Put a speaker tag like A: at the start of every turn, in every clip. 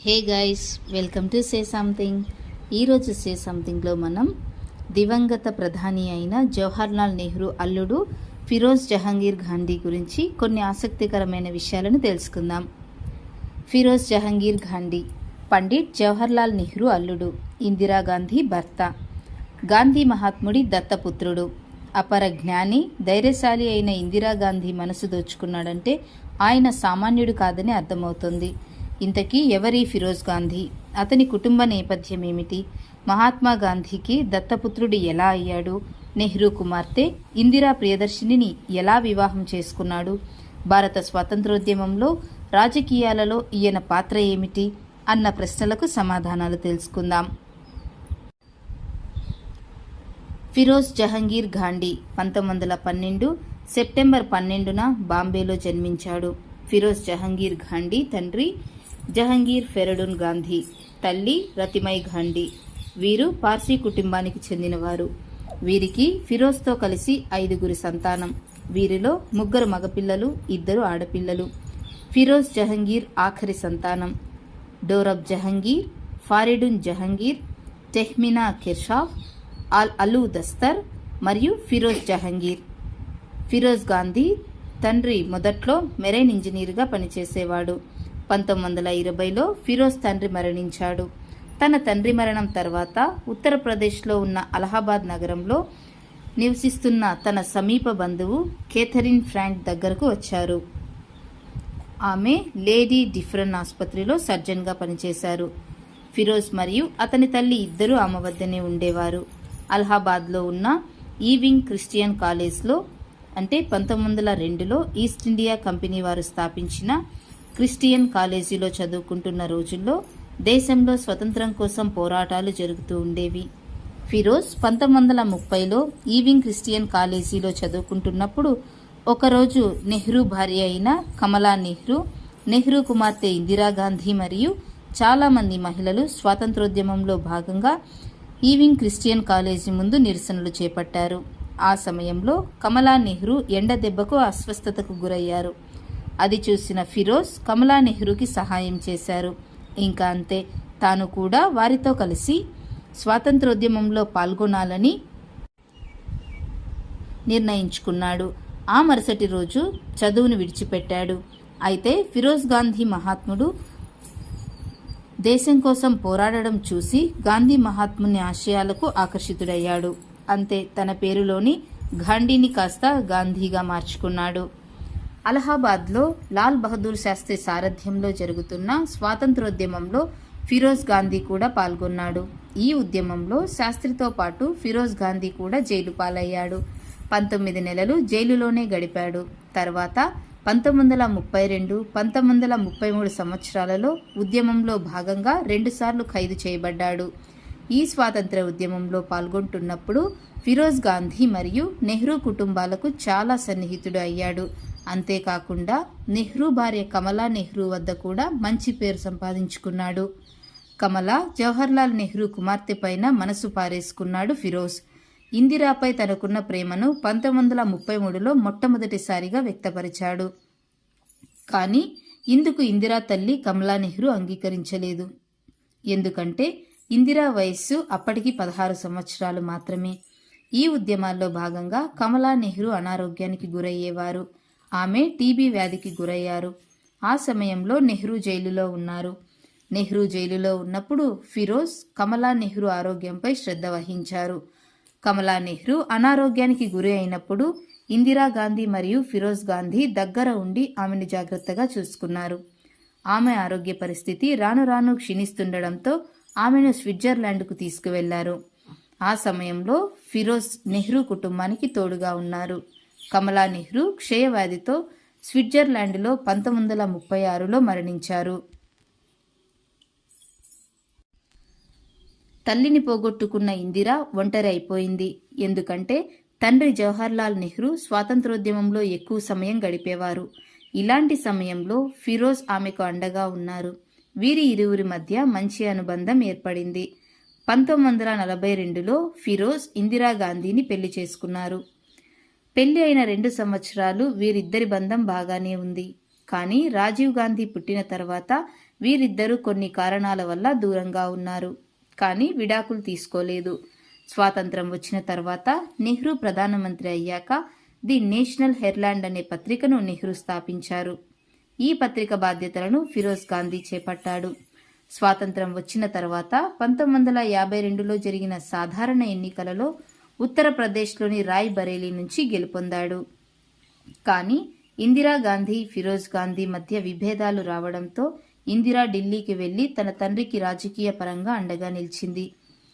A: Hey guys, welcome to say something. ఈరోజు సే సంథింగ్లో మనం దివంగత ప్రధాని అయిన జవహర్లాల్ నెహ్రూ అల్లుడు ఫిరోజ్ జహంగీర్ గాంధీ గురించి కొన్ని ఆసక్తికరమైన విషయాలను తెలుసుకుందాం. ఫిరోజ్ జహంగీర్ గాంధీ పండిట్ జవహర్లాల్ నెహ్రూ అల్లుడు, ఇందిరాగాంధీ భర్త, గాంధీ మహాత్ముడి దత్తపుత్రుడు. అపర జ్ఞాని, ధైర్యశాలి అయిన ఇందిరాగాంధీ మనసు దోచుకున్నాడంటే ఆయన సామాన్యుడు కాదని అర్థమవుతుంది. ఇంతకీ ఎవరి ఫిరోజ్ గాంధీ? అతని కుటుంబ నేపథ్యం ఏమిటి? మహాత్మా గాంధీకి దత్తపుత్రుడు ఎలా అయ్యాడు? నెహ్రూ కుమార్తె ఇందిరా ప్రియదర్శినిని ఎలా వివాహం చేసుకున్నాడు? భారత స్వాతంత్రోద్యమంలో రాజకీయాలలో ఈయన పాత్ర ఏమిటి అన్న ప్రశ్నలకు సమాధానాలు తెలుసుకుందాం. ఫిరోజ్ జహంగీర్ గాంధీ 1912 సెప్టెంబర్ 12న బాంబేలో జన్మించాడు. ఫిరోజ్ జహంగీర్ గాంధీ తండ్రి జహంగీర్ ఫెరడూన్ గాంధీ, తల్లి రతిమై గాంధీ. వీరు పార్సీ కుటుంబానికి చెందినవారు. వీరికి ఫిరోజ్తో కలిసి 5 సంతానం. వీరిలో 3 మగపిల్లలు, 2 ఆడపిల్లలు. ఫిరోజ్ జహంగీర్ ఆఖరి సంతానం. డోరబ్ జహంగీర్, ఫారిడున్ జహంగీర్, తెహ్మినా కిర్షాఫ్, అలు దస్తర్ మరియు ఫిరోజ్ జహంగీర్. ఫిరోజ్ గాంధీ తండ్రి మొదట్లో మెరైన్ ఇంజనీర్గా పనిచేసేవాడు. 1920లో ఫిరోజ్ తండ్రి మరణించాడు. తన తండ్రి మరణం తర్వాత ఉత్తరప్రదేశ్లో ఉన్న అలహాబాద్ నగరంలో నివసిస్తున్న తన సమీప బంధువు కేథరిన్ ఫ్రాంక్ దగ్గరకు వచ్చారు. ఆమె లేడీ డిఫరెన్ ఆసుపత్రిలో సర్జన్గా పనిచేశారు. ఫిరోజ్ మరియు అతని తల్లి ఇద్దరూ ఆమె వద్దనే ఉండేవారు. అలహాబాద్లో ఉన్న ఈవింగ్ క్రిస్టియన్ కాలేజ్లో, అంటే 1902లో ఈస్ట్ ఇండియా కంపెనీ వారు స్థాపించిన క్రిస్టియన్ కాలేజీలో చదువుకుంటున్న రోజుల్లో దేశంలో స్వతంత్రం కోసం పోరాటాలు జరుగుతూ ఉండేవి. ఫిరోజ్ 1930లో ఈవింగ్ క్రిస్టియన్ కాలేజీలో చదువుకుంటున్నప్పుడు ఒకరోజు నెహ్రూ భార్య అయిన కమలా నెహ్రూ, నెహ్రూ కుమార్తె ఇందిరాగాంధీ మరియు చాలామంది మహిళలు స్వాతంత్రోద్యమంలో భాగంగా ఈవింగ్ క్రిస్టియన్ కాలేజీ ముందు నిరసనలు చేపట్టారు. ఆ సమయంలో కమలా నెహ్రూ ఎండ దెబ్బకు అస్వస్థతకు గురయ్యారు. అది చూసిన ఫిరోజ్ కమలా నెహ్రూకి సహాయం చేశారు. ఇంకా అంతే, తాను కూడా వారితో కలిసి స్వాతంత్రోద్యమంలో పాల్గొనాలని నిర్ణయించుకున్నాడు. ఆ మరుసటి రోజు చదువును విడిచిపెట్టాడు. అయితే ఫిరోజ్ గాంధీ మహాత్ముడు దేశం కోసం పోరాడడం చూసి గాంధీ మహాత్ముని ఆశయాలకు ఆకర్షితుడయ్యాడు. అంతే, తన పేరులోని గాంధీని కాస్త గాంధీగా మార్చుకున్నాడు. అలహాబాద్లో లాల్ బహదూర్ శాస్త్రి సారథ్యంలో జరుగుతున్న స్వాతంత్రోద్యమంలో ఫిరోజ్ గాంధీ కూడా పాల్గొన్నాడు. ఈ ఉద్యమంలో శాస్త్రితో పాటు ఫిరోజ్ గాంధీ కూడా జైలు పాలయ్యాడు. 19 నెలలు జైలులోనే గడిపాడు. తర్వాత 1932, 1933 సంవత్సరాలలో ఉద్యమంలో భాగంగా 2 సార్లు ఖైదు చేయబడ్డాడు. ఈ స్వాతంత్ర ఉద్యమంలో పాల్గొంటున్నప్పుడు ఫిరోజ్ గాంధీ మరియు నెహ్రూ కుటుంబాలకు చాలా సన్నిహితుడు అయ్యాడు. అంతేకాకుండా నెహ్రూ భార్య కమలా నెహ్రూ వద్ద కూడా మంచి పేరు సంపాదించుకున్నాడు. కమలా జవహర్లాల్ నెహ్రూ కుమార్తె పైన మనసు పారేసుకున్నాడు ఫిరోజ్. ఇందిరాపై తనకున్న ప్రేమను 1933లో మొట్టమొదటిసారిగా వ్యక్తపరిచాడు. కానీ ఇందుకు ఇందిరా తల్లి కమలా నెహ్రూ అంగీకరించలేదు. ఎందుకంటే ఇందిరా వయస్సు అప్పటికి 16 సంవత్సరాలు మాత్రమే. ఈ ఉద్యమాల్లో భాగంగా కమలా నెహ్రూ అనారోగ్యానికి గురయ్యేవారు. ఆమె టీబీ వ్యాధికి గురయ్యారు. ఆ సమయంలో నెహ్రూ జైలులో ఉన్నారు. నెహ్రూ జైలులో ఉన్నప్పుడు ఫిరోజ్ కమలా నెహ్రూ ఆరోగ్యంపై శ్రద్ధ వహించారు. కమలా నెహ్రూ అనారోగ్యానికి గురి అయినప్పుడు ఇందిరాగాంధీ మరియు ఫిరోజ్ గాంధీ దగ్గర ఉండి ఆమెను జాగ్రత్తగా చూసుకున్నారు. ఆమె ఆరోగ్య పరిస్థితి రాను రాను క్షీణిస్తుండడంతో ఆమెను స్విట్జర్లాండ్కు తీసుకువెళ్లారు. ఆ సమయంలో ఫిరోజ్ నెహ్రూ కుటుంబానికి తోడుగా ఉన్నారు. కమలా నెహ్రూ క్షయవ్యాధితో స్విట్జర్లాండ్లో 1936లో మరణించారు. తల్లిని పోగొట్టుకున్న ఇందిరా ఒంటరి అయిపోయింది. ఎందుకంటే తండ్రి జవహర్లాల్ నెహ్రూ స్వాతంత్రోద్యమంలో ఎక్కువ సమయం గడిపేవారు. ఇలాంటి సమయంలో ఫిరోజ్ ఆమెకు అండగా ఉన్నారు. వీరి ఇరువురి మధ్య మంచి అనుబంధం ఏర్పడింది. 1942లో ఫిరోజ్ ఇందిరాగాంధీని పెళ్లి చేసుకున్నారు. పెళ్లి అయిన 2 సంవత్సరాలు వీరిద్దరి బంధం బాగానే ఉంది. కానీ రాజీవ్ గాంధీ పుట్టిన తర్వాత వీరిద్దరూ కొన్ని కారణాల వల్ల దూరంగా ఉన్నారు, కానీ విడాకులు తీసుకోలేదు. స్వాతంత్రం వచ్చిన తర్వాత నెహ్రూ ప్రధానమంత్రి అయ్యాక ది నేషనల్ హెరాల్డ్ అనే పత్రికను నెహ్రూ స్థాపించారు. ఈ పత్రిక బాధ్యతలను ఫిరోజ్ గాంధీ చేపట్టాడు. స్వాతంత్రం వచ్చిన తర్వాత 1952లో జరిగిన సాధారణ ఎన్నికలలో ఉత్తరప్రదేశ్లోని రాయ్ బరేలీ నుంచి గెలుపొందాడు. కానీ ఇందిరాగాంధీ, ఫిరోజ్ గాంధీ మధ్య విభేదాలు రావడంతో ఇందిరా ఢిల్లీకి వెళ్లి తన తండ్రికి రాజకీయ పరంగా అండగా నిలిచింది.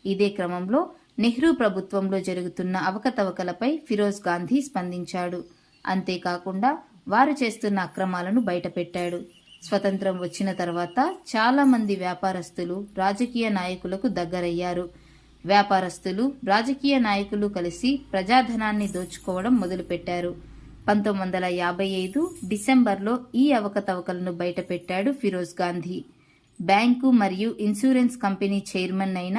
A: ఇదే క్రమంలో నెహ్రూ ప్రభుత్వంలో జరుగుతున్న అవకతవకలపై ఫిరోజ్ గాంధీ స్పందించాడు. అంతేకాకుండా వారు చేస్తున్న అక్రమాలను బయటపెట్టాడు. స్వతంత్రం వచ్చిన తర్వాత చాలా మంది వ్యాపారస్తులు రాజకీయ నాయకులకు దగ్గరయ్యారు. వ్యాపారస్తులు, రాజకీయ నాయకులు కలిసి ప్రజాధనాన్ని దోచుకోవడం మొదలుపెట్టారు. 1955 డిసెంబర్లో ఈ అవకతవకలను బయటపెట్టాడు ఫిరోజ్ గాంధీ. బ్యాంకు మరియు ఇన్సూరెన్స్ కంపెనీ చైర్మన్ అయిన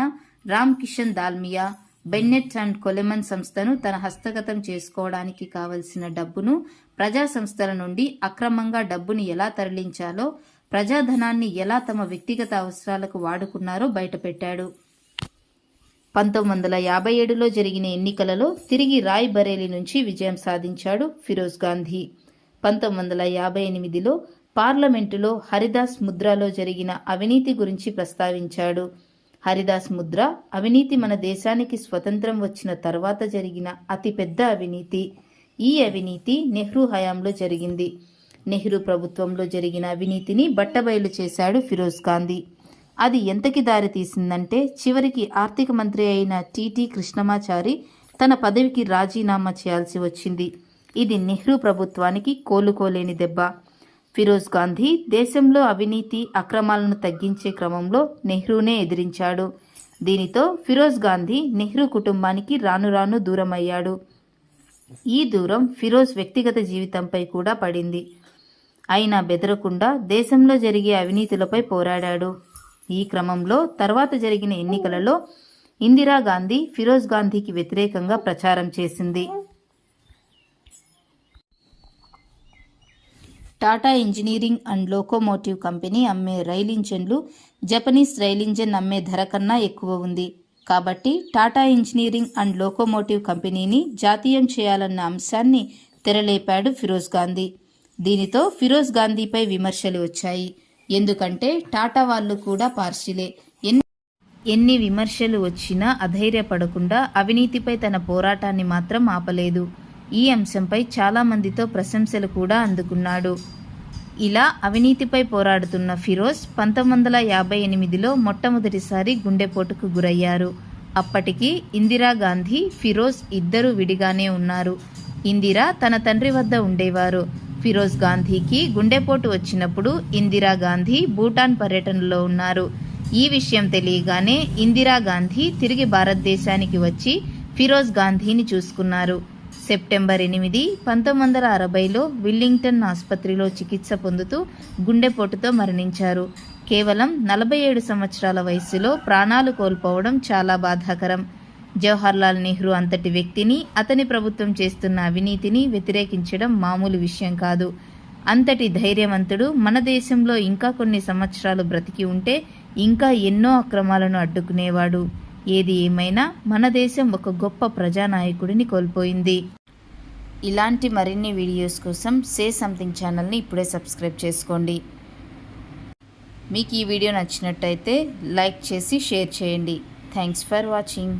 A: రామ్ కిషన్ దాల్మియా బెన్నెట్ అండ్ కొలెమన్ సంస్థను తన హస్తగతం చేసుకోవడానికి కావలసిన డబ్బును, ప్రజా సంస్థల నుండి అక్రమంగా డబ్బును ఎలా తరలించాలో, ప్రజాధనాన్ని ఎలా తమ వ్యక్తిగత అవసరాలకు వాడుకున్నారో బయటపెట్టాడు. 1957లో జరిగిన ఎన్నికలలో తిరిగి రాయ్ బరేలీ నుంచి విజయం సాధించాడు ఫిరోజ్ గాంధీ. 1958లో పార్లమెంటులో హరిదాస్ ముద్రాలో జరిగిన అవినీతి గురించి ప్రస్తావించాడు. హరిదాస్ ముద్ర అవినీతి మన దేశానికి స్వతంత్రం వచ్చిన తర్వాత జరిగిన అతిపెద్ద అవినీతి. ఈ అవినీతి నెహ్రూ హయాంలో జరిగింది. నెహ్రూ ప్రభుత్వంలో జరిగిన అవినీతిని బట్టబయలు చేశాడు ఫిరోజ్ గాంధీ. అది ఎంతకి దారి తీసిందంటే చివరికి ఆర్థిక మంత్రి అయిన టి కృష్ణమాచారి తన పదవికి రాజీనామా చేయాల్సి వచ్చింది. ఇది నెహ్రూ ప్రభుత్వానికి కోలుకోలేని దెబ్బ. ఫిరోజ్ గాంధీ దేశంలో అవినీతి, అక్రమాలను తగ్గించే క్రమంలో నెహ్రూనే ఎదిరించాడు. దీనితో ఫిరోజ్ గాంధీ నెహ్రూ కుటుంబానికి రాను రాను దూరమయ్యాడు. ఈ దూరం ఫిరోజ్ వ్యక్తిగత జీవితంపై కూడా పడింది. అయినా బెదరకుండా దేశంలో జరిగే అవినీతులపై పోరాడాడు. ఈ క్రమంలో తర్వాత జరిగిన ఎన్నికలలో ఇందిరాగాంధీ ఫిరోజ్ గాంధీకి వ్యతిరేకంగా ప్రచారం చేసింది. Tata engineering and locomotive company అమ్మే రైలు ఇంజన్లు జపనీస్ రైలు ఇంజన్ అమ్మే ధర కన్నా ఎక్కువ ఉంది. కాబట్టి టాటా ఇంజనీరింగ్ అండ్ లోకోమోటివ్ కంపెనీని జాతీయం చేయాలన్న అంశాన్ని తెరలేపాడు ఫిరోజ్ గాంధీ. దీనితో ఫిరోజ్ గాంధీపై విమర్శలు వచ్చాయి. ఎందుకంటే టాటా వాళ్ళు కూడా పార్షిలే. ఎన్ని విమర్శలు వచ్చినా అధైర్యపడకుండా అవినీతిపై తన పోరాటాన్ని మాత్రం ఆపలేదు. ఈ అంశంపై చాలా మందితో ప్రశంసలు కూడా అందుకున్నాడు. ఇలా అవినీతిపై పోరాడుతున్న ఫిరోజ్ 1958లో మొట్టమొదటిసారి గుండెపోటుకు గురయ్యారు. అప్పటికి ఇందిరాగాంధీ, ఫిరోజ్ ఇద్దరూ విడిగానే ఉన్నారు. ఇందిరా తన తండ్రి వద్ద ఉండేవారు. ఫిరోజ్ గాంధీకి గుండెపోటు వచ్చినప్పుడు ఇందిరాగాంధీ భూటాన్ పర్యటనలో ఉన్నారు. ఈ విషయం తెలియగానే ఇందిరాగాంధీ తిరిగి భారతదేశానికి వచ్చి ఫిరోజ్ గాంధీని చూసుకున్నారు. సెప్టెంబర్ 8, 1960లో విల్లింగ్టన్ ఆసుపత్రిలో చికిత్స పొందుతూ గుండెపోటుతో మరణించారు. కేవలం 47 సంవత్సరాల వయసులో ప్రాణాలు కోల్పోవడం చాలా బాధాకరం. జవహర్లాల్ నెహ్రూ అంతటి వ్యక్తిని, అతని ప్రభుత్వం చేస్తున్న అవినీతిని వ్యతిరేకించడం మామూలు విషయం కాదు. అంతటి ధైర్యవంతుడు మన దేశంలో ఇంకా కొన్ని సంవత్సరాలు బ్రతికి ఉంటే ఇంకా ఎన్నో అక్రమాలను అడ్డుకునేవాడు. ఏది ఏమైనా మన దేశం ఒక గొప్ప ప్రజానాయకుడిని కోల్పోయింది. ఇలాంటి మరిన్ని వీడియోస్ కోసం సే సంథింగ్ ఛానల్ని ఇప్పుడే సబ్స్క్రైబ్ చేసుకోండి. మీకు ఈ వీడియో నచ్చినట్టయితే లైక్ చేసి షేర్ చేయండి. Thanks for watching.